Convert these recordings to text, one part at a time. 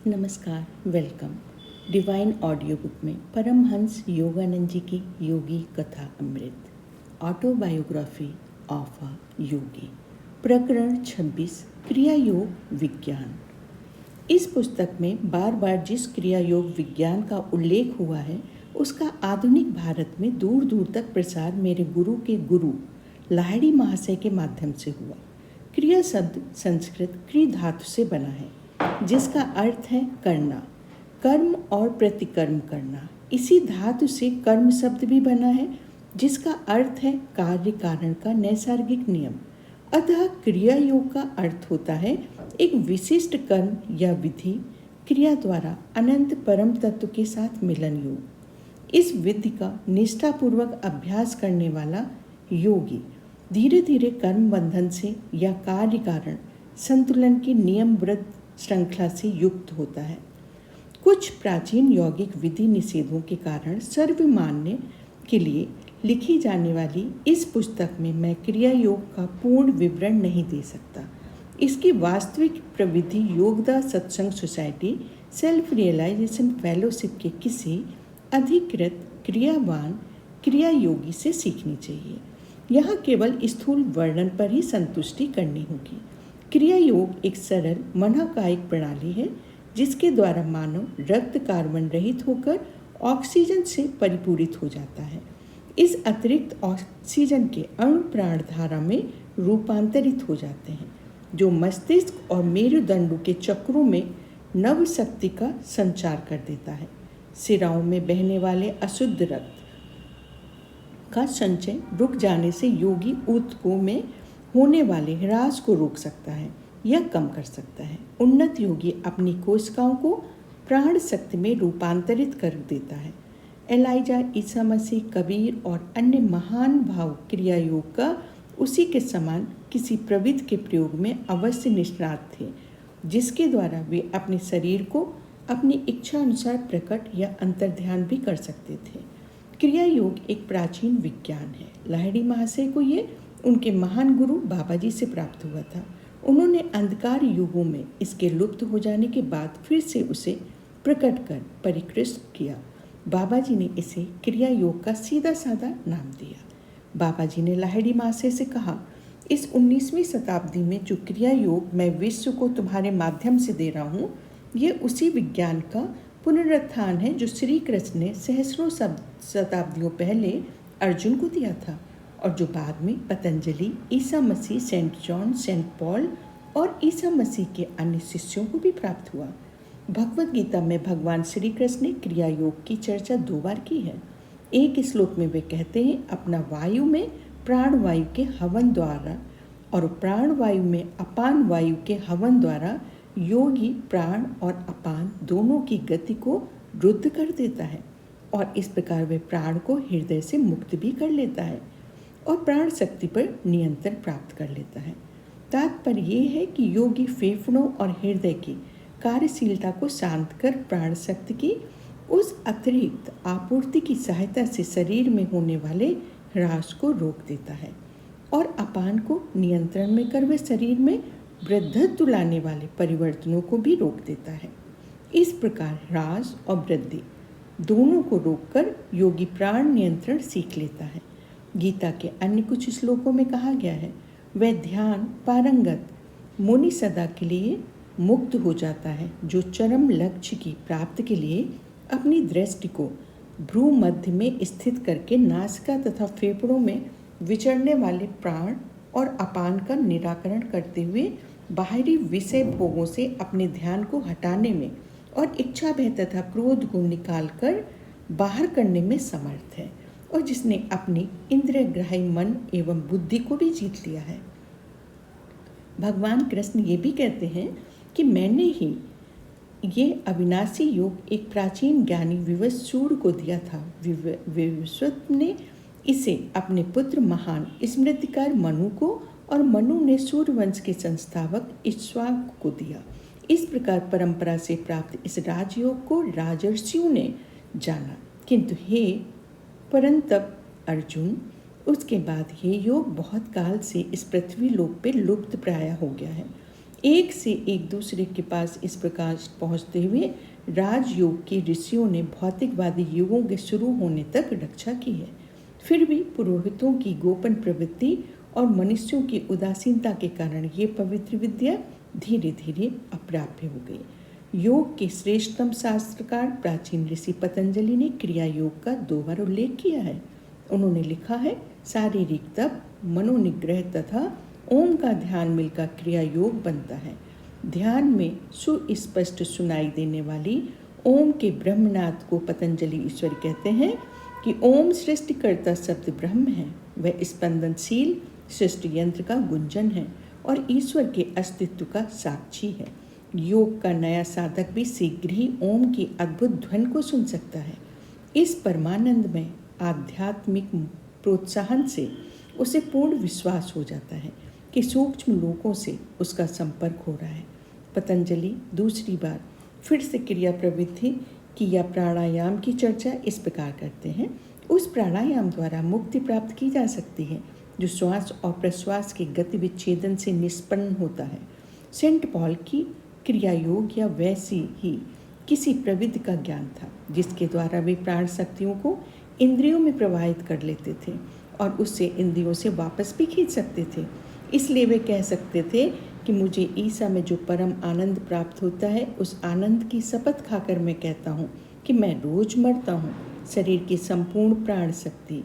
नमस्कार, welcome. Divine audio book में परमहंस योगानंद जी की योगी कथा अमृत, ऑटोबायोग्राफी ऑफ अ योगी, प्रकरण 26, क्रिया योग विज्ञान। इस पुस्तक में बार बार जिस क्रिया योग विज्ञान का उल्लेख हुआ है उसका आधुनिक भारत में दूर दूर तक प्रसार मेरे गुरु के गुरु लाहिड़ी महाशय के माध्यम से हुआ। क्रिया शब्द संस्कृत क्रि धातु से बना है जिसका अर्थ है करना, कर्म और प्रतिकर्म करना। इसी धातु से कर्म शब्द भी बना है जिसका अर्थ है कार्य कारण का नैसर्गिक नियम। अतः क्रिया योग का अर्थ होता है एक विशिष्ट कर्म या विधि क्रिया द्वारा अनंत परम तत्व के साथ मिलन योग। इस विधि का निष्ठापूर्वक अभ्यास करने वाला योगी धीरे धीरे कर्म बंधन से या कार्य कारण संतुलन की नियमबद्ध श्रृंखला से युक्त होता है। कुछ प्राचीन यौगिक विधि निषेधों के कारण सर्वमान्य के लिए लिखी जाने वाली इस पुस्तक में मैं क्रिया योग का पूर्ण विवरण नहीं दे सकता। इसकी वास्तविक प्रविधि योगदा सत्संग सोसाइटी सेल्फ रियलाइजेशन फेलोशिप के किसी अधिकृत क्रियावान क्रिया योगी से सीखनी चाहिए। यहाँ केवल स्थूल वर्णन पर ही संतुष्टि करनी होगी। क्रिया योग एक सरल मनःकायिक प्रणाली है जिसके द्वारा मानव रक्त कार्बन रहित होकर ऑक्सीजन से परिपूरित हो जाता है। इस अतिरिक्त ऑक्सीजन के अणु प्राण धारा में रूपांतरित हो जाते हैं जो मस्तिष्क और मेरुदंड के चक्रों में नव शक्ति का संचार कर देता है। सिराओं में बहने वाले अशुद्ध रक्त का संचय रुक जाने से योगी ऊतकों में होने वाले ह्रास को रोक सकता है या कम कर सकता है। उन्नत योगी अपनी कोशिकाओं को प्राण शक्ति में रूपांतरित कर देता है। एलाइजा, ईसा मसीह, कबीर और अन्य महान भाव क्रिया योग का उसी के समान किसी प्रविधि के प्रयोग में अवश्य निष्णात थे जिसके द्वारा वे अपने शरीर को अपनी इच्छा अनुसार प्रकट या अंतर्ध्यान भी कर सकते थे। क्रिया योग एक प्राचीन विज्ञान है। लाहिड़ी महाशय को ये उनके महान गुरु बाबा जी से प्राप्त हुआ था। उन्होंने अंधकार युगों में इसके लुप्त हो जाने के बाद फिर से उसे प्रकट कर परिष्कृत किया। बाबा जी ने इसे क्रिया योग का सीधा साधा नाम दिया। बाबा जी ने लाहिड़ी महाशय से कहा, इस 19वीं शताब्दी में जो क्रिया योग मैं विश्व को तुम्हारे माध्यम से दे रहा हूँ, ये उसी विज्ञान का पुनरुत्थान है जो श्री कृष्ण ने सहस्रों शताब्दियों पहले अर्जुन को दिया था और जो बाद में Patanjali, Isa Masih, Saint John, Saint Paul और ईसा मसीह के अन्य शिष्यों को भी प्राप्त हुआ। भगवद गीता में भगवान श्री कृष्ण ने क्रिया योग की चर्चा 2 बार की है। एक श्लोक में वे कहते हैं, अपना वायु में प्राण वायु के हवन द्वारा और प्राण वायु में अपान वायु के हवन द्वारा योगी प्राण और अपान दोनों की गति को रुद्ध कर देता है और इस प्रकार वे प्राण को हृदय से मुक्त भी कर लेता है और प्राण शक्ति पर नियंत्रण प्राप्त कर लेता है। तात्पर्य ये है कि योगी फेफड़ों और हृदय की कार्यशीलता को शांत कर प्राण शक्ति की उस अतिरिक्त आपूर्ति की सहायता से शरीर में होने वाले ह्रास को रोक देता है और अपान को नियंत्रण में कर वे शरीर में वृद्धत्व लाने वाले परिवर्तनों को भी रोक देता है। इस प्रकार ह्रास और वृद्धि दोनों को रोककर योगी प्राण नियंत्रण सीख लेता है। गीता के अन्य कुछ श्लोकों में कहा गया है, वह ध्यान पारंगत मुनि सदा के लिए मुक्त हो जाता है जो चरम लक्ष्य की प्राप्ति के लिए अपनी दृष्टि को भ्रू मध्य में स्थित करके नासिका तथा फेफड़ों में विचरने वाले प्राण और अपान का निराकरण करते हुए बाहरी विषय भोगों से अपने ध्यान को हटाने में और इच्छा भय तथा क्रोध को निकालकर बाहर करने में समर्थ है और जिसने अपनी इंद्रियग्राही मन एवं बुद्धि को भी जीत लिया है। भगवान कृष्ण ये भी कहते हैं कि मैंने ही ये अविनाशी योग एक प्राचीन ज्ञानी विवस्वान को दिया था। विवस्वान ने इसे अपने पुत्र महान स्मृतिकार मनु को और मनु ने सूर्यवंश के संस्थापक इक्ष्वाकु को दिया। इस प्रकार परंपरा से प्राप्त इस राजयोग को राजर्षियों ने जाना, किंतु हे परंतप अर्जुन, उसके बाद ये योग बहुत काल से इस पृथ्वी लोक पे लुप्त प्राय हो गया है। एक से एक दूसरे के पास इस प्रकार पहुँचते हुए राजयोग के ऋषियों ने भौतिकवादी युगों के शुरू होने तक रक्षा की है। फिर भी पुरोहितों की गोपन प्रवृत्ति और मनुष्यों की उदासीनता के कारण ये पवित्र विद्या धीरे धीरे अप्राप्य हो गई। योग के श्रेष्ठतम शास्त्रकार प्राचीन ऋषि पतंजलि ने क्रिया योग का 2 बार उल्लेख किया है। उन्होंने लिखा है, शारीरिक तप, मनोनिग्रह तथा ओम का ध्यान मिलकर क्रिया योग बनता है। ध्यान में सुस्पष्ट सुनाई देने वाली ओम के ब्रह्मनाद को पतंजलि ईश्वर कहते हैं कि ओम सृष्टिकर्ता शब्द ब्रह्म है, वह स्पंदनशील सृष्टि यंत्र का गुंजन है और ईश्वर के अस्तित्व का साक्षी है। योग का नया साधक भी शीघ्र ही ओम की अद्भुत ध्वनि को सुन सकता है। इस परमानंद में आध्यात्मिक प्रोत्साहन से उसे पूर्ण विश्वास हो जाता है कि सूक्ष्म लोकों से उसका संपर्क हो रहा है। पतंजलि दूसरी बार फिर से क्रिया प्रवृत्ति की या प्राणायाम की चर्चा इस प्रकार करते हैं। उस प्राणायाम द्वारा मुक्ति प्राप्त की जा सकती है जो श्वास और प्रश्वास के गति विच्छेदन से निष्पन्न होता है। सेंट पॉल की क्रिया योग या वैसी ही किसी प्रविधि का ज्ञान था जिसके द्वारा वे प्राण शक्तियों को इंद्रियों में प्रवाहित कर लेते थे और उससे इंद्रियों से वापस भी खींच सकते थे। इसलिए वे कह सकते थे कि मुझे ईसा में जो परम आनंद प्राप्त होता है, उस आनंद की शपथ खाकर मैं कहता हूँ कि मैं रोज मरता हूँ। शरीर की संपूर्ण प्राण शक्ति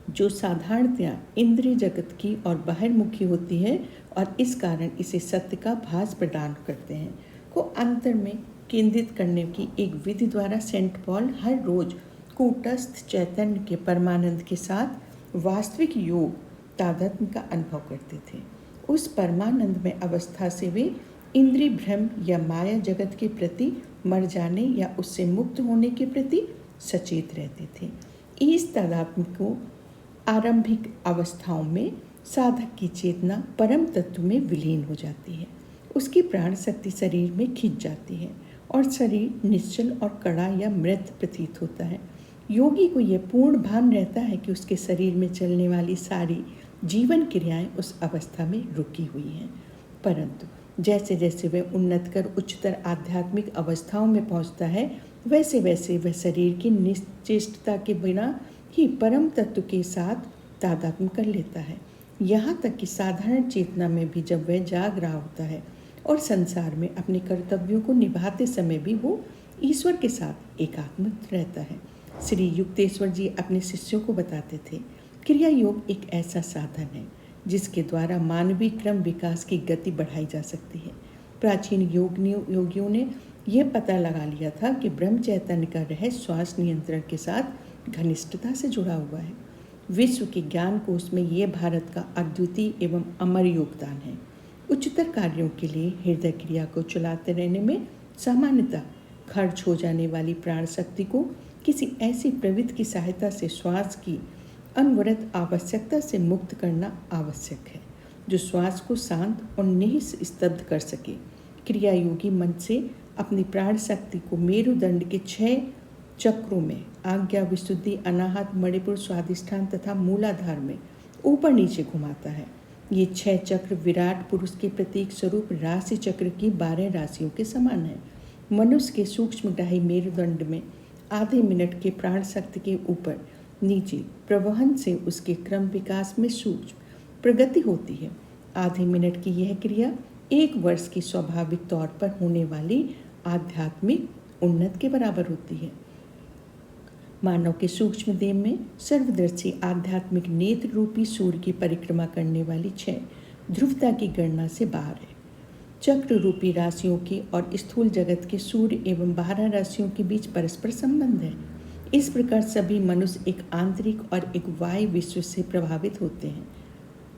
जो साधारणतया इंद्रिय जगत की और बाहरमुखी होती है और इस कारण इसे सत्य का भास प्रदान करते हैं, को अंतर में केंद्रित करने की एक विधि द्वारा सेंट पॉल हर रोज कूटस्थ चैतन्य के परमानंद के साथ वास्तविक योग तादात्म्य का अनुभव करते थे। उस परमानंद में अवस्था से वे इंद्रिय भ्रम या माया जगत के प्रति मर जाने या उससे मुक्त होने के प्रति सचेत रहते थे। इस तादात्म्य को आरंभिक अवस्थाओं में साधक की चेतना परम तत्व में विलीन हो जाती है। उसकी प्राण शक्ति शरीर में खिंच जाती है और शरीर निश्चल और कड़ा या मृत प्रतीत होता है। योगी को यह पूर्ण भान रहता है कि उसके शरीर में चलने वाली सारी जीवन क्रियाएं उस अवस्था में रुकी हुई हैं, परंतु जैसे जैसे वह उन्नत कर उच्चतर आध्यात्मिक अवस्थाओं में पहुंचता है, वैसे वैसे वह शरीर की निश्चेष्टता के बिना ही परम तत्व के साथ तादात्म्य कर लेता है। यहाँ तक कि साधारण चेतना में भी जब वह जाग रहा होता है और संसार में अपने कर्तव्यों को निभाते समय भी वो ईश्वर के साथ एकात्म रहता है। श्री युक्तेश्वर जी अपने शिष्यों को बताते थे, क्रिया योग एक ऐसा साधन है जिसके द्वारा मानवीय क्रम विकास की गति बढ़ाई जा सकती है। प्राचीन योगियों ने यह पता लगा लिया था कि ब्रह्म चैतन्य का रहस्य श्वास नियंत्रण के साथ घनिष्ठता से जुड़ा हुआ है। विश्व के ज्ञान कोश में यह भारत का अद्वितीय एवं अमर योगदान है। उच्चतर कार्यों के लिए हृदय क्रिया को चलाते रहने में सामान्यतः खर्च हो जाने वाली प्राण शक्ति को किसी ऐसी प्रविधि की सहायता से श्वास की अनवरत आवश्यकता से मुक्त करना आवश्यक है जो श्वास को शांत और निस्तब्ध कर सके। क्रिया योगी मन से अपनी प्राण शक्ति को मेरुदंड के 6 चक्रों में आज्ञा, विशुद्धि, अनाहत, मणिपुर, स्वादिष्ठान तथा मूलाधार में ऊपर नीचे घुमाता है। ये 6 चक्र विराट पुरुष के प्रतीक स्वरूप राशि चक्र की 12 राशियों के समान है। मनुष्य के सूक्ष्मग्राही मेरुदंड में आधे मिनट के प्राण शक्ति के ऊपर नीचे प्रवहन से उसके क्रम विकास में सूक्ष्म प्रगति होती है। आधे मिनट की यह क्रिया 1 वर्ष की स्वाभाविक तौर पर होने वाली आध्यात्मिक उन्नति के बराबर होती है। मानव के सूक्ष्म देह में सर्वदर्शी आध्यात्मिक नेत्र रूपी सूर्य की परिक्रमा करने वाली 6 ध्रुवता की गणना से बाहर है। चक्र रूपी राशियों के और स्थूल जगत के सूर्य एवं 12 राशियों के बीच परस्पर संबंध है। इस प्रकार सभी मनुष्य एक आंतरिक और एक बाह्य विश्व से प्रभावित होते हैं।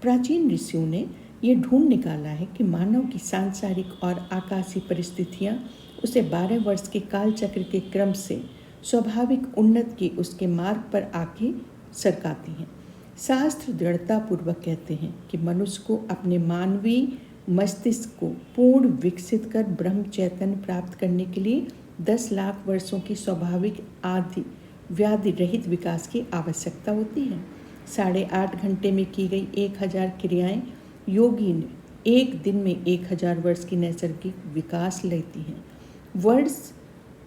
प्राचीन ऋषियों ने यह ढूंढ निकाला है कि मानव की सांसारिक और आकाशीय परिस्थितियां उसे 12 वर्ष के काल चक्र के क्रम से स्वाभाविक उन्नति के उसके मार्ग पर आके सरकाती हैं। शास्त्र दृढ़तापूर्वक कहते हैं कि मनुष्य को अपने मानवीय मस्तिष्क को पूर्ण विकसित कर ब्रह्म चैतन्य प्राप्त करने के लिए 10 लाख वर्षों की स्वाभाविक आदि व्याधि रहित विकास की आवश्यकता होती है। 8.5 घंटे में की गई 1000 क्रियाएं योगी ने एक दिन में 1000 वर्ष की नैसर्गिक विकास लेती हैं। वर्ष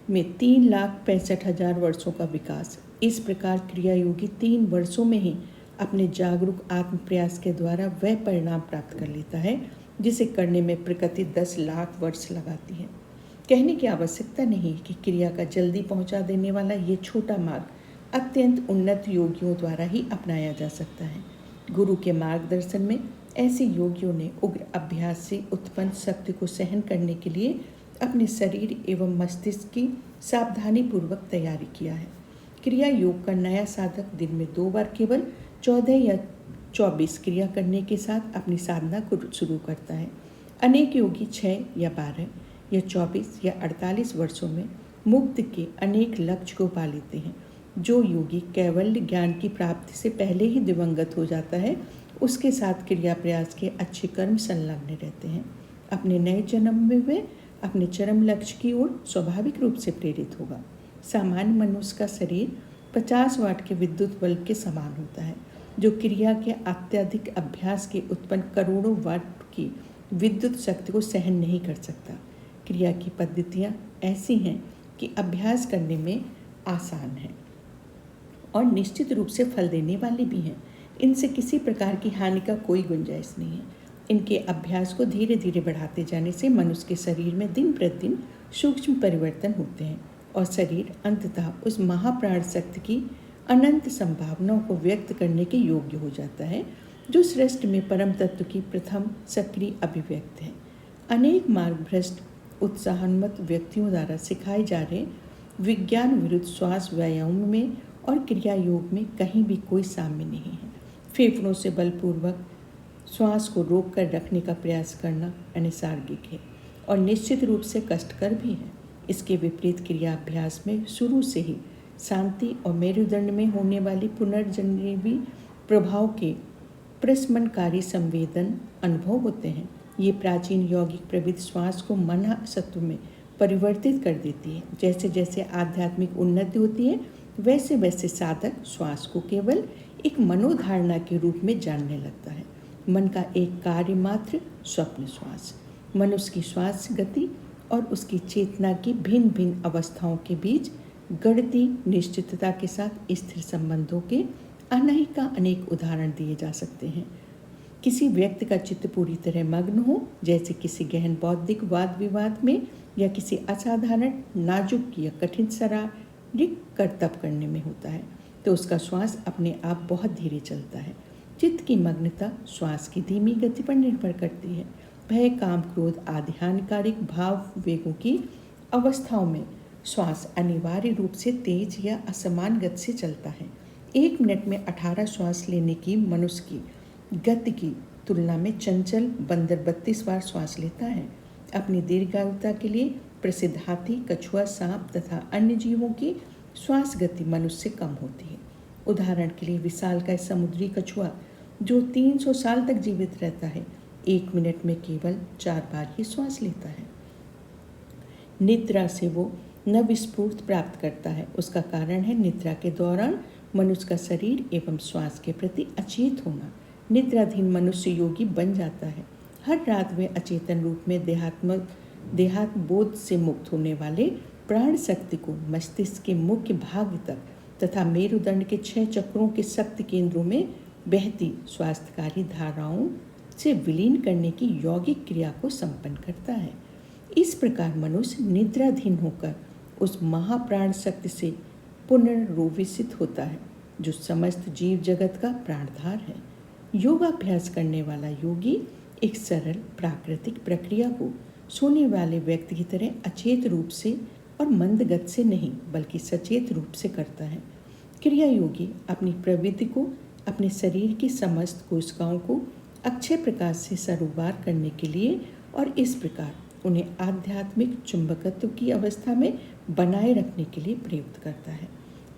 में 3,65,000 वर्षों का विकास। इस प्रकार क्रिया योगी 3 वर्षों में ही अपने जागरूक आत्म प्रयास के द्वारा वह परिणाम प्राप्त कर लेता है जिसे करने में प्रकृति 10 लाख वर्ष लगाती है। कहने की आवश्यकता नहीं कि क्रिया का जल्दी पहुंचा देने वाला ये छोटा मार्ग अत्यंत उन्नत योगियों द्वारा ही अपनाया जा सकता है। गुरु के मार्गदर्शन में ऐसे योगियों ने उग्र अभ्यास से उत्पन्न शक्ति को सहन करने के लिए अपने शरीर एवं मस्तिष्क की सावधानी पूर्वक तैयारी किया है। क्रिया योग का नया साधक दिन में 2 बार केवल 14 या 24 क्रिया करने के साथ अपनी साधना को शुरू करता है। अनेक योगी 6 या 12 या 24 या 48 वर्षों में मुक्ति के अनेक लक्ष्य को पा लेते हैं। जो योगी कैवल्य ज्ञान की प्राप्ति से पहले ही दिवंगत हो जाता है, उसके साथ क्रिया प्रयास के अच्छे कर्म संलग्न रहते हैं। अपने नए जन्म में वे अपने चरम लक्ष्य की ओर स्वाभाविक रूप से प्रेरित होगा। सामान्य मनुष्य का शरीर 50 वाट के विद्युत बल्ब के समान होता है, जो क्रिया के अत्यधिक अभ्यास के उत्पन्न करोड़ों वाट की विद्युत शक्ति को सहन नहीं कर सकता। क्रिया की पद्धतियाँ ऐसी हैं कि अभ्यास करने में आसान है और निश्चित रूप से फल देने वाली भी हैं। इनसे किसी प्रकार की हानि का कोई गुंजाइश नहीं है। इनके अभ्यास को धीरे धीरे बढ़ाते जाने से मनुष्य के शरीर में दिन प्रतिदिन सूक्ष्म परिवर्तन होते हैं और शरीर अंततः उस महाप्राण शक्ति की अनंत संभावनाओं को व्यक्त करने के योग्य हो जाता है, जो सृष्टि में परम तत्व की प्रथम सक्रिय अभिव्यक्त है। अनेक मार्गभ्रष्ट उत्साहन्वित व्यक्तियों द्वारा सिखाए जा रहे विज्ञान विरुद्ध श्वास व्यायाम में और क्रिया योग में कहीं भी कोई साम्य नहीं है। फेफड़ों से बलपूर्वक श्वास को रोक कर रखने का प्रयास करना अनैसर्गिक है और निश्चित रूप से कष्टकर भी है। इसके विपरीत क्रिया अभ्यास में शुरू से ही शांति और मेरुदंड में होने वाली पुनर्जन्मी प्रभाव के प्रशमनकारी संवेदन अनुभव होते हैं। ये प्राचीन यौगिक प्रविधि श्वास को मन सत्व में परिवर्तित कर देती है। जैसे जैसे आध्यात्मिक उन्नति होती है, वैसे वैसे साधक श्वास को केवल एक मनोधारणा के रूप में जानने लगता है। मन का एक कार्य मात्र स्वप्न श्वास। मनुष्य की श्वास गति और उसकी चेतना की भिन्न भिन्न अवस्थाओं के बीच गणती निश्चितता के साथ स्थिर संबंधों के अनेक उदाहरण दिए जा सकते हैं। किसी व्यक्ति का चित्त पूरी तरह मग्न हो, जैसे किसी गहन बौद्धिक वाद विवाद में या किसी असाधारण नाजुक या कठिन शारीरिक कर्तव्य करने में होता है, तो उसका श्वास अपने आप बहुत धीरे चलता है। चित्त की मग्नता श्वास की धीमी गति पर निर्भर करती है। भय, काम, क्रोध आदि हानिकारक भाव वेगों की अवस्थाओं में श्वास अनिवार्य रूप से तेज या असमान गति से चलता है। 1 मिनट में 18 श्वास लेने की मनुष्य की गति की तुलना में चंचल बंदर 32 बार श्वास लेता है। अपनी दीर्घायुता के लिए प्रसिद्ध हाथी, कछुआ, सांप तथा अन्य जीवों की श्वास गति मनुष्य से कम होती है। उदाहरण के लिए विशालकाय समुद्री कछुआ, जो 300 साल तक जीवित रहता है, 1 मिनट में केवल 4 बार ही श्वास लेता है। निद्रा से वो नवस्फूर्त प्राप्त करता है। उसका कारण है निद्रा के दौरान मनुष्य का शरीर एवं श्वास के प्रति अचेत होना। निद्राधीन मनुष्य योगी बन जाता है। हर रात वे अचेतन रूप में देहात बोध से मुक्त होने वाले प्राण शक्ति को मस्तिष्क के मुख्य भाग तक तथा मेरुदंड के 6 चक्रों के शक्ति केंद्रों में बहती स्वास्थ्यकारी धाराओं से विलीन करने की यौगिक क्रिया को संपन्न करता है। इस प्रकार मनुष्य निद्राधीन होकर उस महाप्राण शक्ति से पुनर्रोविषित होता है, जो समस्त जीव जगत का प्राणधार है। योगाभ्यास करने वाला योगी एक सरल प्राकृतिक प्रक्रिया को सोने वाले व्यक्ति की तरह अचेत रूप से और मंद गति से नहीं, बल्कि सचेत रूप से करता है। क्रिया योगी अपनी प्रवृत्ति को अपने शरीर की समस्त कोशिकाओं को अक्षय प्रकाश से सरोबार करने के लिए और इस प्रकार उन्हें आध्यात्मिक चुंबकत्व की अवस्था में बनाए रखने के लिए प्रयुक्त करता है।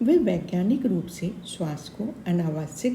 वे वैज्ञानिक रूप से श्वास को अनावश्यक